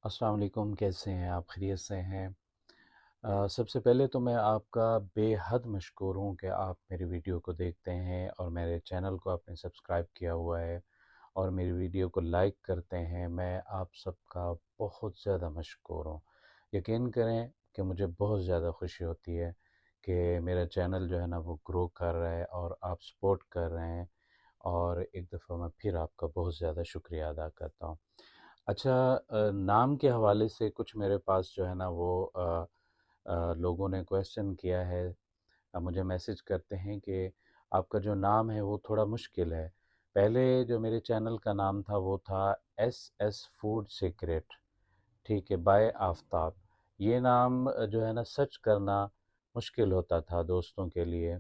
अस्सलाम वालेकुम। कैसे हैं आप? खैरियत से हैं? सबसे पहले तो मैं आपका बेहद मशकूर हूँ कि आप मेरी वीडियो को देखते हैं और मेरे चैनल को आपने सब्सक्राइब किया हुआ है और मेरी वीडियो को लाइक करते हैं। मैं आप सबका बहुत ज़्यादा मशकूर हूँ। यकीन करें कि मुझे बहुत ज़्यादा खुशी होती है कि मेरा चैनल जो है ना वो ग्रो कर रहा है और आप सपोर्ट कर रहे हैं, और एक दफ़ा मैं फिर आपका बहुत ज़्यादा शुक्रिया अदा करता हूँ। अच्छा, नाम के हवाले से कुछ मेरे पास जो है ना वो लोगों ने क्वेश्चन किया है। मुझे मैसेज करते हैं कि आपका जो नाम है वो थोड़ा मुश्किल है। पहले जो मेरे चैनल का नाम था वो था एस एस फूड सीक्रेट, ठीक है, बाय आफ़ताब। ये नाम जो है ना सर्च करना मुश्किल होता था दोस्तों के लिए,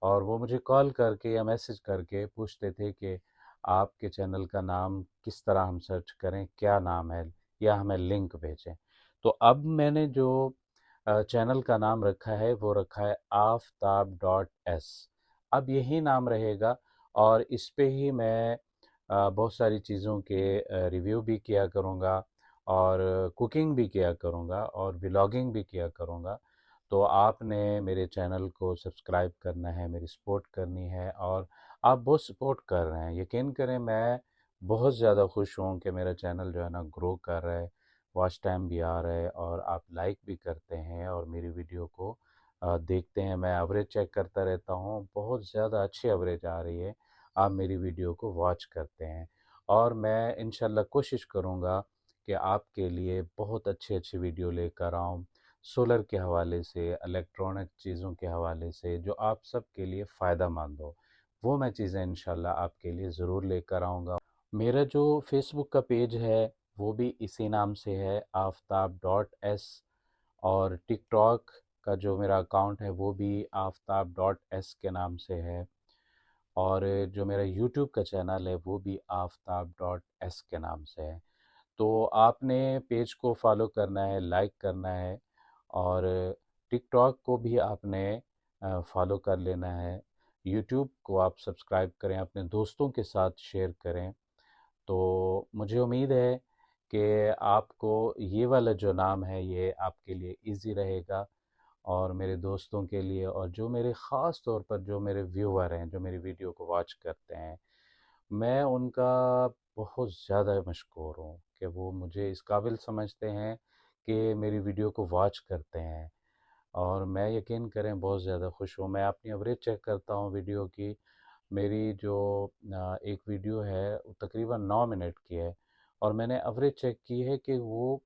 और वो मुझे कॉल करके या मैसेज करके पूछते थे कि आपके चैनल का नाम किस तरह हम सर्च करें, क्या नाम है, या हमें लिंक भेजें। तो अब मैंने जो चैनल का नाम रखा है वो रखा है आफ्ताब डॉट एस। अब यही नाम रहेगा, और इस पे ही मैं बहुत सारी चीज़ों के रिव्यू भी किया करूँगा, और कुकिंग भी किया करूँगा, और व्लॉगिंग भी किया करूँगा। तो आपने मेरे चैनल को सब्सक्राइब करना है, मेरी सपोर्ट करनी है, और आप बहुत सपोर्ट कर रहे हैं। यकीन करें, मैं बहुत ज़्यादा खुश हूँ कि मेरा चैनल जो है ना ग्रो कर रहा है, वॉच टाइम भी आ रहा है, और आप लाइक भी करते हैं और मेरी वीडियो को देखते हैं। मैं एवरेज चेक करता रहता हूँ, बहुत ज़्यादा अच्छी एवरेज आ रही है। आप मेरी वीडियो को वॉच करते हैं, और मैं इंशाल्लाह कोशिश करूँगा कि आपके लिए बहुत अच्छी अच्छी वीडियो लेकर आऊँ, सोलर के हवाले से, इलेक्ट्रॉनिक चीज़ों के हवाले से, जो आप सब के लिए फ़ायदा मंद हो। वो मैं चीज़ें इंशाल्लाह आपके लिए ज़रूर लेकर आऊँगा। मेरा जो फ़ेसबुक का पेज है वो भी इसी नाम से है, आफ्ताब डॉट एस, और टिकटॉक का जो मेरा अकाउंट है वो भी आफ्ताब डॉट एस के नाम से है, और जो मेरा यूट्यूब का चैनल है वो भी आफ्ताब डॉट एस के नाम से है। तो आपने पेज को फॉलो करना है, लाइक करना है, और टिकटॉक को भी आपने फॉलो कर लेना है। यूट्यूब को आप सब्सक्राइब करें, अपने दोस्तों के साथ शेयर करें। तो मुझे उम्मीद है कि आपको ये वाला जो नाम है ये आपके लिए इजी रहेगा, और मेरे दोस्तों के लिए, और जो मेरे ख़ास तौर पर जो मेरे व्यूअर हैं, जो मेरी वीडियो को वॉच करते हैं, मैं उनका बहुत ज़्यादा मशकूर हूँ कि वो मुझे इस काबिल समझते हैं कि मेरी वीडियो को वॉच करते हैं। और मैं, यकीन करें, बहुत ज़्यादा खुश हूँ। मैं अपनी एवरेज चेक करता हूँ वीडियो की। मेरी जो एक वीडियो है वो तकरीबन 9 मिनट की है, और मैंने एवरेज चेक की है कि वो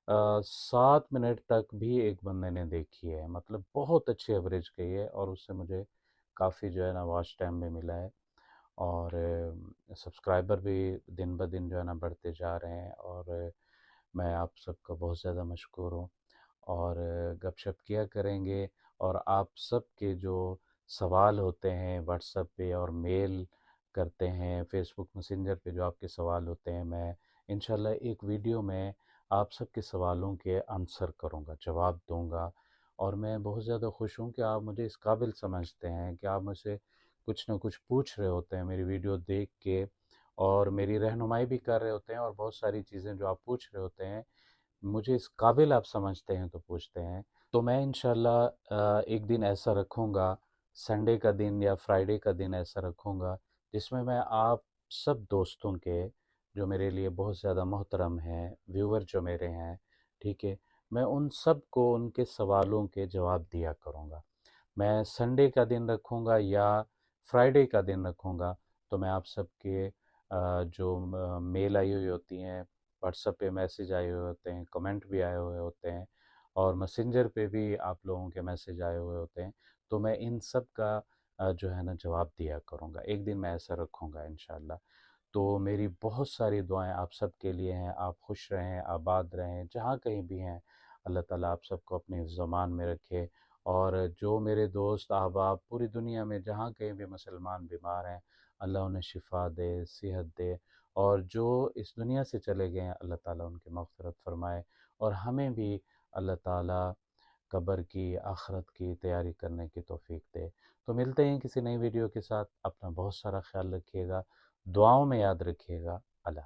7 मिनट तक भी एक बंदे ने देखी है। मतलब बहुत अच्छी एवरेज गई है, और उससे मुझे काफ़ी जो है ना वॉच टाइम भी मिला है, और सब्सक्राइबर भी दिन ब दिन जो है ना बढ़ते जा रहे हैं, और मैं आप सबका बहुत ज़्यादा मशकूर हूँ। और गपशप किया करेंगे, और आप सब के जो सवाल होते हैं व्हाट्सएप पे, और मेल करते हैं फेसबुक मैसेंजर पे, जो आपके सवाल होते हैं, मैं इंशाल्लाह एक वीडियो में आप सब के सवालों के आंसर करूँगा, जवाब दूँगा। और मैं बहुत ज़्यादा खुश हूँ कि आप मुझे इस काबिल समझते हैं कि आप मुझसे कुछ ना कुछ पूछ रहे होते हैं मेरी वीडियो देख के, और मेरी रहनुमाई भी कर रहे होते हैं, और बहुत सारी चीज़ें जो आप पूछ रहे होते हैं मुझे इस काबिल आप समझते हैं तो पूछते हैं। तो मैं इंशाल्लाह एक दिन ऐसा रखूँगा, संडे का दिन या फ्राइडे का दिन ऐसा रखूँगा, जिसमें मैं आप सब दोस्तों के, जो मेरे लिए बहुत ज़्यादा मोहतरम हैं, व्यूअर जो मेरे हैं, ठीक है, मैं उन सब को उनके सवालों के जवाब दिया करूँगा। मैं संडे का दिन रखूँगा या फ्राइडे का दिन रखूँगा, तो मैं आप सबके जो मेल आई हुई होती हैं, व्हाट्सएप पे मैसेज आए हुए होते हैं, कमेंट भी आए हुए होते हैं, और मैसेंजर पे भी आप लोगों के मैसेज आए हुए होते हैं, तो मैं इन सब का जो है ना जवाब दिया करूँगा। एक दिन मैं ऐसा रखूँगा इंशाल्लाह। तो मेरी बहुत सारी दुआएं आप सब के लिए हैं। आप खुश रहें, आबाद रहें, जहाँ कहीं भी हैं। अल्लाह ताला आप सबको अपने ज़मान में रखे, और जो मेरे दोस्त अहबाब पूरी दुनिया में जहाँ कहीं भी मुसलमान बीमार हैं, अल्लाह उन्हें शिफ़ा दे, सेहत दे, और जो इस दुनिया से चले गए हैं, अल्लाह ताला उनकी मग़फ़िरत फ़रमाए, और हमें भी अल्लाह ताला कब्र की, आखिरत की तैयारी करने की तौफ़ीक दे। तो मिलते हैं किसी नई वीडियो के साथ। अपना बहुत सारा ख़्याल रखिएगा, दुआओं में याद रखिएगा। अल्लाह।